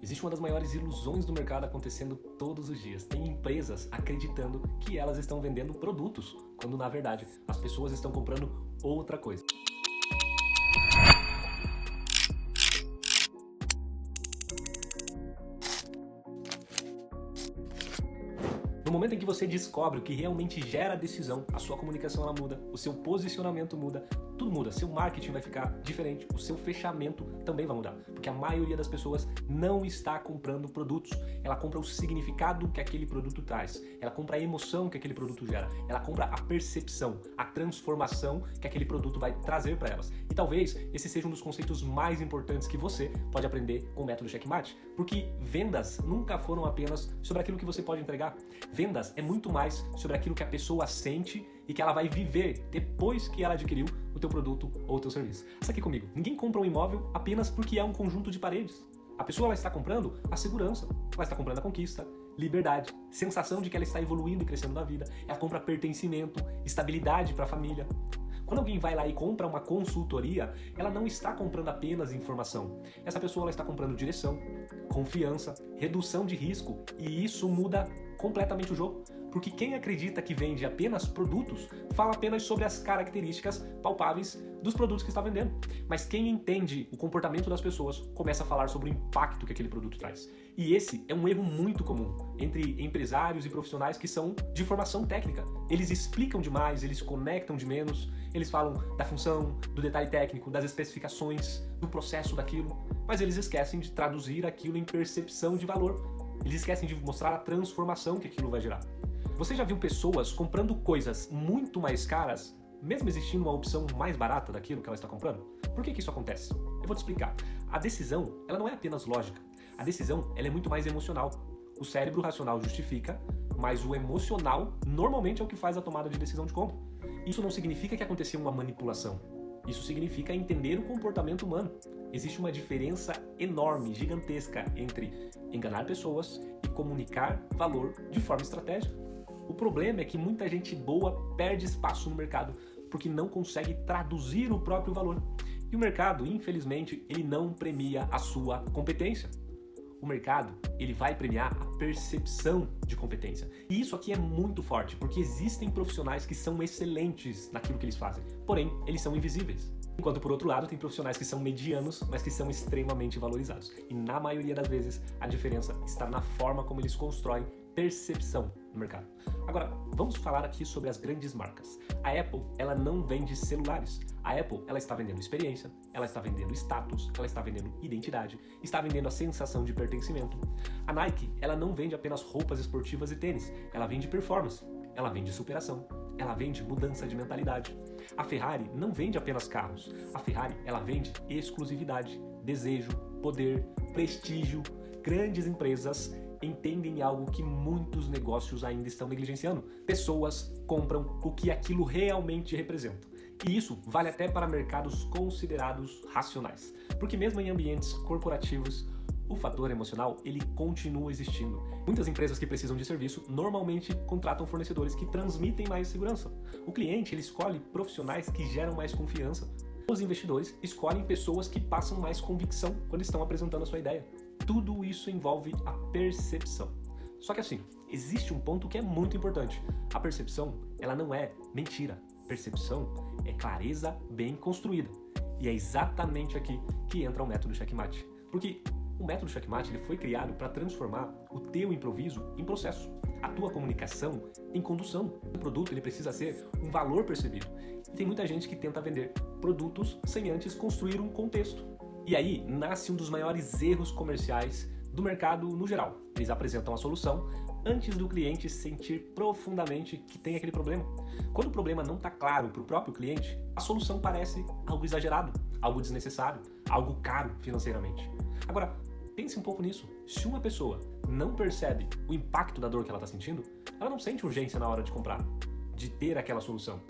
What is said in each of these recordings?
Existe uma das maiores ilusões do mercado acontecendo todos os dias. Tem empresas acreditando que elas estão vendendo produtos, quando na verdade as pessoas estão comprando outra coisa. No momento em que você descobre o que realmente gera a decisão, a sua comunicação ela muda, o seu posicionamento muda, tudo muda, seu marketing vai ficar diferente, o seu fechamento também vai mudar, porque a maioria das pessoas não está comprando produtos, ela compra o significado que aquele produto traz, ela compra a emoção que aquele produto gera, ela compra a percepção, a transformação que aquele produto vai trazer para elas. E talvez esse seja um dos conceitos mais importantes que você pode aprender com o método Checkmate, porque vendas nunca foram apenas sobre aquilo que você pode entregar. Vendas é muito mais sobre aquilo que a pessoa sente e que ela vai viver depois que ela adquiriu o teu produto ou o teu serviço. Pensa aqui comigo, ninguém compra um imóvel apenas porque é um conjunto de paredes. A pessoa ela está comprando a segurança, ela está comprando a conquista, liberdade, sensação de que ela está evoluindo e crescendo na vida, ela compra pertencimento, estabilidade para a família. Quando alguém vai lá e compra uma consultoria, ela não está comprando apenas informação. Essa pessoa ela está comprando direção, confiança, redução de risco, e isso muda completamente o jogo. Porque quem acredita que vende apenas produtos, fala apenas sobre as características palpáveis dos produtos que está vendendo. Mas quem entende o comportamento das pessoas, começa a falar sobre o impacto que aquele produto traz. E esse é um erro muito comum entre empresários e profissionais que são de formação técnica. Eles explicam demais, eles conectam de menos, eles falam da função, do detalhe técnico, das especificações, do processo daquilo, mas eles esquecem de traduzir aquilo em percepção de valor. Eles esquecem de mostrar a transformação que aquilo vai gerar. Você já viu pessoas comprando coisas muito mais caras, mesmo existindo uma opção mais barata daquilo que ela está comprando? Por que isso acontece? Eu vou te explicar. A decisão, ela não é apenas lógica. A decisão, ela é muito mais emocional. O cérebro racional justifica, mas o emocional normalmente é o que faz a tomada de decisão de compra. Isso não significa que aconteceu uma manipulação. Isso significa entender o comportamento humano. Existe uma diferença enorme, gigantesca, entre enganar pessoas e comunicar valor de forma estratégica. O problema é que muita gente boa perde espaço no mercado porque não consegue traduzir o próprio valor. E o mercado, infelizmente, ele não premia a sua competência. O mercado, ele vai premiar a percepção de competência. E isso aqui é muito forte, porque existem profissionais que são excelentes naquilo que eles fazem, porém, eles são invisíveis. Enquanto, por outro lado, tem profissionais que são medianos, mas que são extremamente valorizados. E na maioria das vezes, a diferença está na forma como eles constroem percepção no mercado. Agora, vamos falar aqui sobre as grandes marcas. A Apple, ela não vende celulares. A Apple, ela está vendendo experiência, ela está vendendo status, ela está vendendo identidade, está vendendo a sensação de pertencimento. A Nike, ela não vende apenas roupas esportivas e tênis, ela vende performance, ela vende superação, ela vende mudança de mentalidade. A Ferrari não vende apenas carros. A Ferrari, ela vende exclusividade, desejo, poder, prestígio. Grandes empresas entendem algo que muitos negócios ainda estão negligenciando. Pessoas compram o que aquilo realmente representa. E isso vale até para mercados considerados racionais. Porque mesmo em ambientes corporativos, o fator emocional, ele continua existindo. Muitas empresas que precisam de serviço normalmente contratam fornecedores que transmitem mais segurança. O cliente, ele escolhe profissionais que geram mais confiança. Os investidores escolhem pessoas que passam mais convicção quando estão apresentando a sua ideia. Tudo isso envolve a percepção. Só que assim, existe um ponto que é muito importante. A percepção, ela não é mentira. Percepção é clareza bem construída. E é exatamente aqui que entra o método Checkmate. Porque o método Checkmate ele foi criado para transformar o teu improviso em processo, a tua comunicação em condução. O produto ele precisa ser um valor percebido. E tem muita gente que tenta vender produtos sem antes construir um contexto. E aí nasce um dos maiores erros comerciais do mercado no geral. Eles apresentam a solução antes do cliente sentir profundamente que tem aquele problema. Quando o problema não está claro para o próprio cliente, a solução parece algo exagerado, algo desnecessário, algo caro financeiramente. Agora, pense um pouco nisso. Se uma pessoa não percebe o impacto da dor que ela está sentindo, ela não sente urgência na hora de comprar, de ter aquela solução.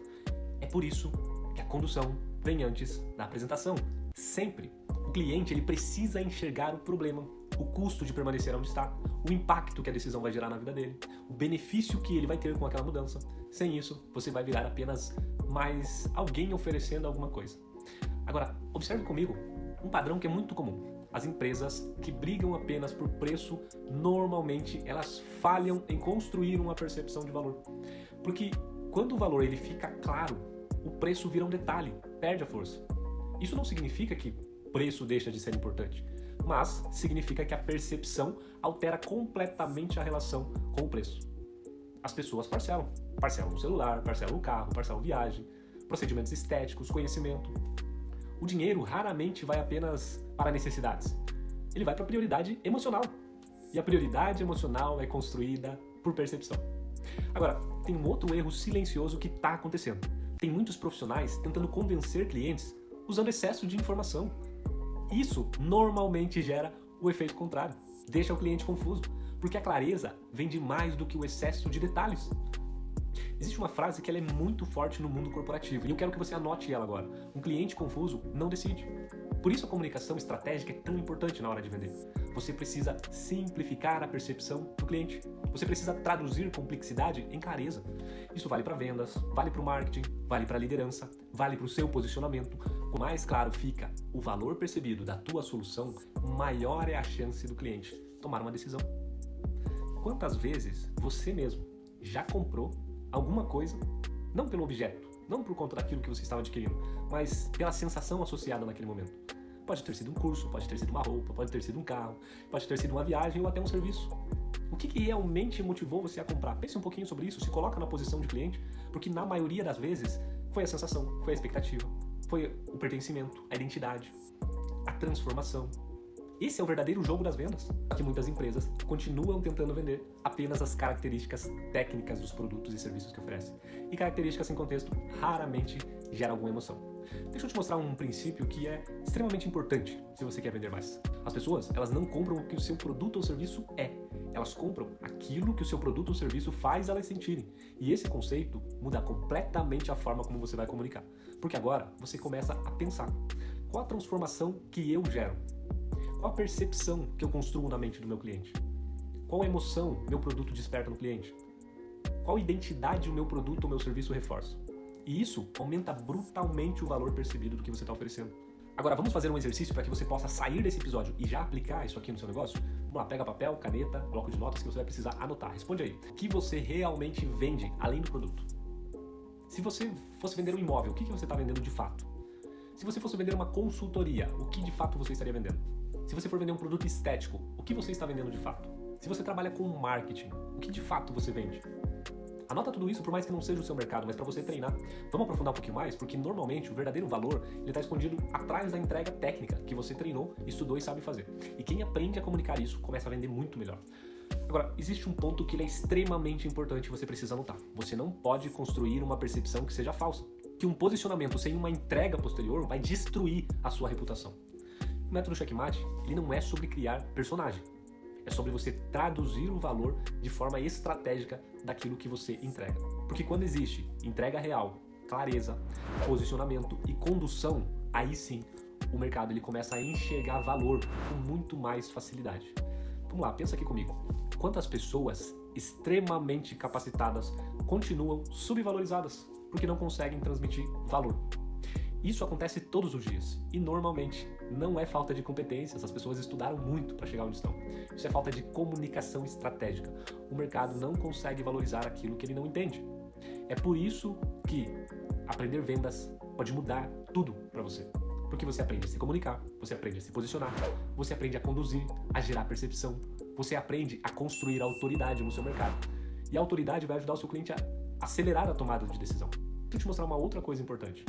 É por isso que a condução vem antes da apresentação. Sempre. O cliente ele precisa enxergar o problema, o custo de permanecer onde está, o impacto que a decisão vai gerar na vida dele, o benefício que ele vai ter com aquela mudança. Sem isso, você vai virar apenas mais alguém oferecendo alguma coisa. Agora, observe comigo um padrão que é muito comum. as empresas que brigam apenas por preço, normalmente elas falham em construir uma percepção de valor. Porque quando o valor ele fica claro, o preço vira um detalhe, perde a força. Isso não significa que preço deixa de ser importante, mas significa que a percepção altera completamente a relação com o preço. As pessoas parcelam o celular, parcelam o carro, parcelam viagem, procedimentos estéticos, conhecimento. O dinheiro raramente vai apenas para necessidades. Ele vai para a prioridade emocional. E a prioridade emocional é construída por percepção. Agora, tem um outro erro silencioso que está acontecendo. Tem muitos profissionais tentando convencer clientes usando excesso de informação. Isso normalmente gera o efeito contrário. Deixa o cliente confuso, porque a clareza vem de mais do que o excesso de detalhes. Existe uma frase que ela é muito forte no mundo corporativo e eu quero que você anote ela agora. Um cliente confuso não decide. Por isso a comunicação estratégica é tão importante na hora de vender. Você precisa simplificar a percepção do cliente. Você precisa traduzir complexidade em clareza. Isso vale para vendas, vale para o marketing, vale para a liderança, vale para o seu posicionamento. Quanto mais claro fica o valor percebido da tua solução, maior é a chance do cliente tomar uma decisão. Quantas vezes você mesmo já comprou alguma coisa, não pelo objeto, não por conta daquilo que você estava adquirindo, mas pela sensação associada naquele momento? Pode ter sido um curso, pode ter sido uma roupa, pode ter sido um carro, pode ter sido uma viagem ou até um serviço. O que realmente motivou você a comprar? Pense um pouquinho sobre isso, se coloca na posição de cliente, porque na maioria das vezes foi a sensação, foi a expectativa, foi o pertencimento, a identidade, a transformação. Esse é o verdadeiro jogo das vendas. Que muitas empresas continuam tentando vender apenas as características técnicas dos produtos e serviços que oferecem. E características sem contexto raramente geram alguma emoção. Deixa eu te mostrar um princípio que é extremamente importante se você quer vender mais. As pessoas, elas não compram o que o seu produto ou serviço é. Elas compram aquilo que o seu produto ou serviço faz elas sentirem. E esse conceito muda completamente a forma como você vai comunicar. Porque agora você começa a pensar: qual a transformação que eu gero? Qual a percepção que eu construo na mente do meu cliente? Qual a emoção meu produto desperta no cliente? Qual identidade o meu produto ou meu serviço reforça? E isso aumenta brutalmente o valor percebido do que você está oferecendo. Agora, vamos fazer um exercício para que você possa sair desse episódio e já aplicar isso aqui no seu negócio? Vamos lá, pega papel, caneta, bloco de notas que você vai precisar anotar. Responde aí. O que você realmente vende além do produto? Se você fosse vender um imóvel, o que você está vendendo de fato? Se você fosse vender uma consultoria, o que de fato você estaria vendendo? Se você for vender um produto estético, o que você está vendendo de fato? Se você trabalha com marketing, o que de fato você vende? Anota tudo isso, por mais que não seja o seu mercado, mas para você treinar. Vamos aprofundar um pouquinho mais, porque normalmente o verdadeiro valor ele está escondido atrás da entrega técnica que você treinou, estudou e sabe fazer. E quem aprende a comunicar isso começa a vender muito melhor. Agora, existe um ponto que ele é extremamente importante e você precisa anotar. Você não pode construir uma percepção que seja falsa. Que um posicionamento sem uma entrega posterior vai destruir a sua reputação. O método Checkmate, ele não é sobre criar personagem. É sobre você traduzir o valor de forma estratégica daquilo que você entrega. Porque quando existe entrega real, clareza, posicionamento e condução, aí sim o mercado ele começa a enxergar valor com muito mais facilidade. Vamos lá, pensa aqui comigo. Quantas pessoas extremamente capacitadas continuam subvalorizadas porque não conseguem transmitir valor? Isso acontece todos os dias e normalmente não é falta de competências, as pessoas estudaram muito para chegar onde estão. Isso é falta de comunicação estratégica. O mercado não consegue valorizar aquilo que ele não entende. É por isso que aprender vendas pode mudar tudo para você. Porque você aprende a se comunicar, você aprende a se posicionar, você aprende a conduzir, a gerar percepção, você aprende a construir autoridade no seu mercado. E a autoridade vai ajudar o seu cliente a acelerar a tomada de decisão. Deixa eu te mostrar uma outra coisa importante.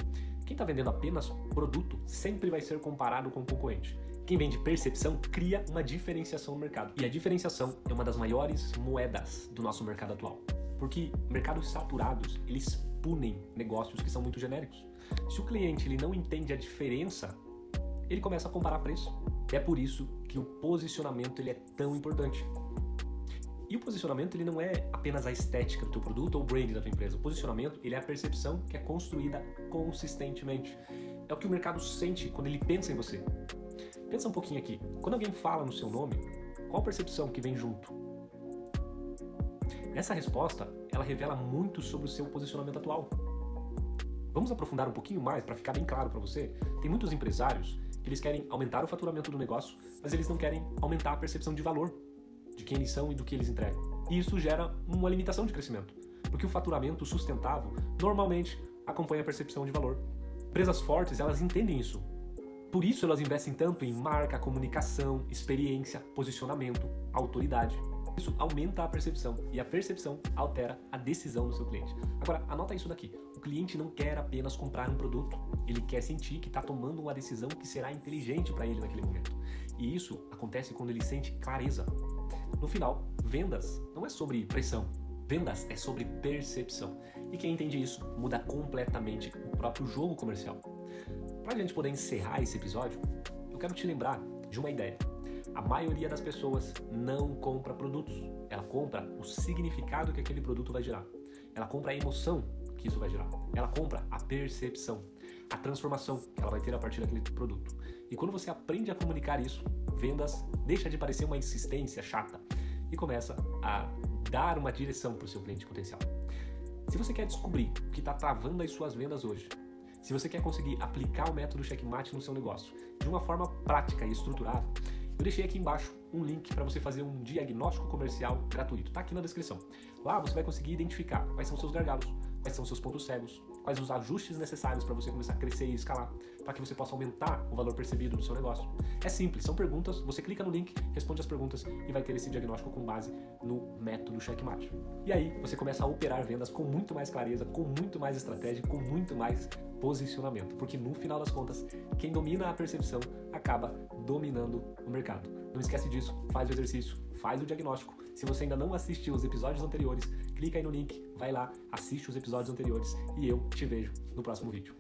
Quem está vendendo apenas produto sempre vai ser comparado com o concorrente. Quem vende percepção cria uma diferenciação no mercado. E a diferenciação é uma das maiores moedas do nosso mercado atual. Porque mercados saturados, eles punem negócios que são muito genéricos. Se o cliente ele não entende a diferença, ele começa a comparar preço. É por isso que o posicionamento ele é tão importante. E o posicionamento ele não é apenas a estética do teu produto ou o brand da tua empresa. O posicionamento ele é a percepção que é construída consistentemente. É o que o mercado sente quando ele pensa em você. Pensa um pouquinho aqui. Quando alguém fala no seu nome, qual a percepção que vem junto? Essa resposta ela revela muito sobre o seu posicionamento atual. Vamos aprofundar um pouquinho mais para ficar bem claro para você? Tem muitos empresários que Eles querem aumentar o faturamento do negócio, mas eles não querem aumentar a percepção de valor de quem eles são e do que eles entregam. E isso gera uma limitação de crescimento, porque o faturamento sustentável normalmente acompanha a percepção de valor. Empresas fortes, elas entendem isso. Por isso elas investem tanto em marca, comunicação, experiência, posicionamento, autoridade. Isso aumenta a percepção e a percepção altera a decisão do seu cliente. Agora, anota isso daqui. O cliente não quer apenas comprar um produto, ele quer sentir que está tomando uma decisão que será inteligente para ele naquele momento. E isso acontece quando ele sente clareza. No final, vendas não é sobre pressão, vendas é sobre percepção. E quem entende isso muda completamente o próprio jogo comercial. Para a gente poder encerrar esse episódio, eu quero te lembrar de uma ideia. A maioria das pessoas não compra produtos, ela compra o significado que aquele produto vai gerar. Ela compra a emoção que isso vai gerar. Ela compra a percepção, a transformação que ela vai ter a partir daquele produto. E quando você aprende a comunicar isso, vendas deixa de parecer uma insistência chata e começa a dar uma direção para o seu cliente potencial. Se você quer descobrir o que está travando as suas vendas hoje, se você quer conseguir aplicar o método Checkmate no seu negócio de uma forma prática e estruturada, eu deixei aqui embaixo um link para você fazer um diagnóstico comercial gratuito. Está aqui na descrição. Lá você vai conseguir identificar quais são os seus gargalos, quais são os seus pontos cegos, quais os ajustes necessários para você começar a crescer e escalar, para que você possa aumentar o valor percebido do seu negócio. É simples, são perguntas, você clica no link, responde as perguntas e vai ter esse diagnóstico com base no método Checkmate. E aí você começa a operar vendas com muito mais clareza, com muito mais estratégia, com muito mais posicionamento, porque no final das contas, quem domina a percepção acaba dominando o mercado. Não esquece disso, faz o exercício, faz o diagnóstico. Se você ainda não assistiu os episódios anteriores, clica aí no link, vai lá, assiste os episódios anteriores e eu te vejo no próximo vídeo.